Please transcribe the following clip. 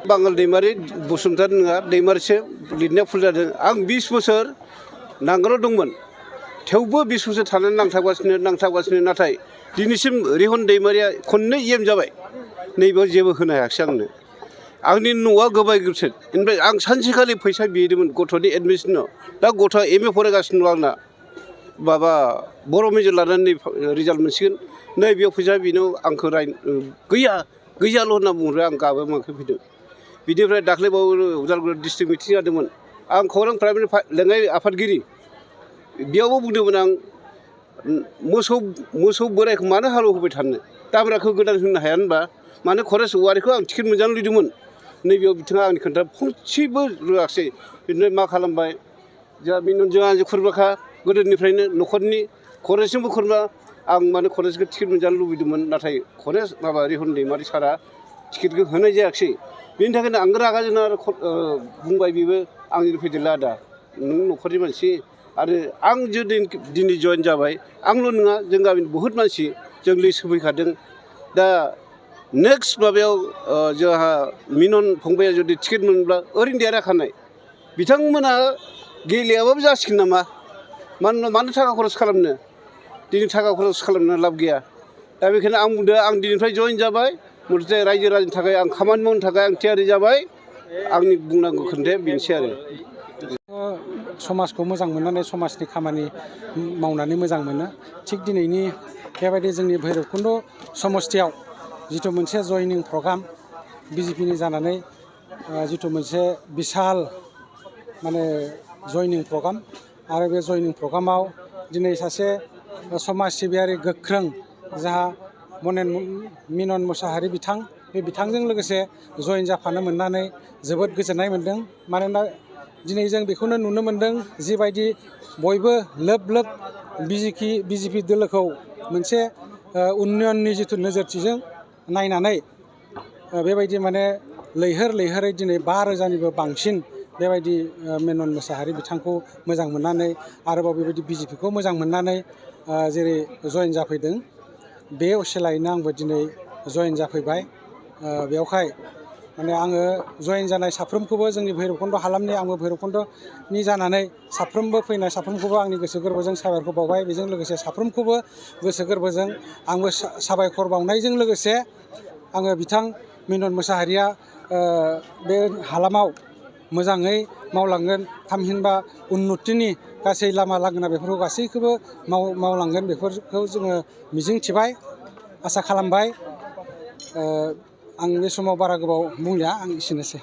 बांगाल दैमारि बसुमतारी नङा दैमारिसो लिरनाया भुल जादों आं 20 बोसोर नांगोलाव दंमोन थेवबो 20 बोसोर थानानै नांथाबगासिनो नाथाय दिनैसिम रिहन दैमारिया खननै EM जाबाय नैबेयाव जेबो होनो हायाखिसै आंनि न'आ गोबायग्रोसो ओमफ्राय आं सानसेखालि फैसा बिदोंमोन गथ'नि एडमिसनाव दा गथ'आ MA फरायगासिनो दं आंना माबा बर' मेजर लानानै रिजाल्ट मोनसिगोन नै बेयाव फैसा बिनायाव आंखौ गैयाल' होनना बुंहरो आं गाबो मोखां फैदों बिनिफ्राय दाख्लैबावो उदालगुरि डिस्ट्रिक्ट मिटिं जादोंमोन आं खौरां प्राइमारि लेङाइ आफादगिरि बेयावबो बुंदोंमोन आं मोसौ बोरायखौ मानो हालेवहोबाय थानो दाब्राखौ गोदान होनो हाया होनबा मानो खरेस औवारिखौ आं टिकेट मोनजानो लुबैदोंमोन नैबेयाव बिथाङा आंनि खोथा फंसेबो रोङाखिसै बिनिफ्राय मा खालामबाय जोंहा मिननजों आंजों खुरमाखा गोदोनिफ्रायनो न'खरनि खरेसजोंबो खुरमा आं माने खरेसखौ टिकेट मोनजानो लुबैदोंमोन नाथाय खरेस माबा रिहन दैमारि सारा टिकेटखौ होनाय जायाखिसै बेनि थाखायनो आं रागा जोंना बुंबाय बेबो आंनि फैदेरला आदा नों न'खरनि मानसि आरो आं जुदि दिनै जइन जाबाय आंल' नङा जों गामिनि बहुद मानसि जों लिस्ट होफैखादों दा नेक्स्ट माबायाव जोंहा मिनन फंबाया जुदि टिकेट मोनब्ला ओरैनो देरहाखानाय बिथांमोना गेलेयाबाबो जासिगोन नामा मानो थाखा खरस खालामनो दिनै थाखा खरस खालामनो लाब गैया दा बेखायनो आं बुंदों आं दिनैनिफ्राय जइन जाबाय मथथे रायजो राजानि थाखाय आं खामानि मावनो थाखाय आं थियारि जाबाय आंनि बुंनांगौ खोथाया बेनोसै आरो समाजखौ मोजां मोननानै समाजनि खामानि मावनानै मोजां मोनो थिग दिनैनि बेबायदि जोंनि भैरबकुन्द समस्थियाव जिथु मोनसे जयनिं प्रग्राम BJPनि जानानै जिथु मोनसे बिसाल माने जयनिं प्रग्राम आरो बे जयनिं प्रग्रामाव दिनै सासे समाज सिबियारि गोख्रों जाहा मिनन मोसाहारि बे बिथांजों लोगोसे जइन जाफानो मोननानै जोबोद गोजोननाय मोन्दों मानोना दिनै जों बेखौनो नुनो मोन्दों जिबायदि बयबो लोब BJP दोलोखौ मोनसे उन्नयननि जिथु नोजोरथिजों नायनानै बेबायदि माने लैहोरै दिनै 5,000निबो बांसिन बेबायदि मिनन मोसाहारि बिथांखौ मोजां मोननानै आरोबाव बेबायदि BJPखौ मोजां मोननानै जेरै जइन जाफैदों बे असिलायैनो आंबो दिनै जइन जाफैबाय बेवहाय माने आङो जइन जानाय साफ्रोमखौबो जोंनि भैरबकुन्द हालामनि आंबो भैरबकुन्दनि जानानै साफ्रोमबो फैनाय साफ्रोमखौबो आंनि गोसो गोरबोजों साबायखर बावबाय बेजों लोगोसे साफ्रोमखौबो गोसो गोरबोजों आंबो साबायखर बावनायजों लोगोसे आङो बिथां मिनन मोसाहारिया बे हालामाव मोजाङै मावलांगोन थामहिनबा उन्नतिनि गासै लामा लांगोना बेफोरखौ गासैखौबो मावलांगोन बेफोरखौ जोङो मिजिंथिबाय आसा खालामबाय आं बे समाव बारा गोबाव बुंलिया आं एसेनोसै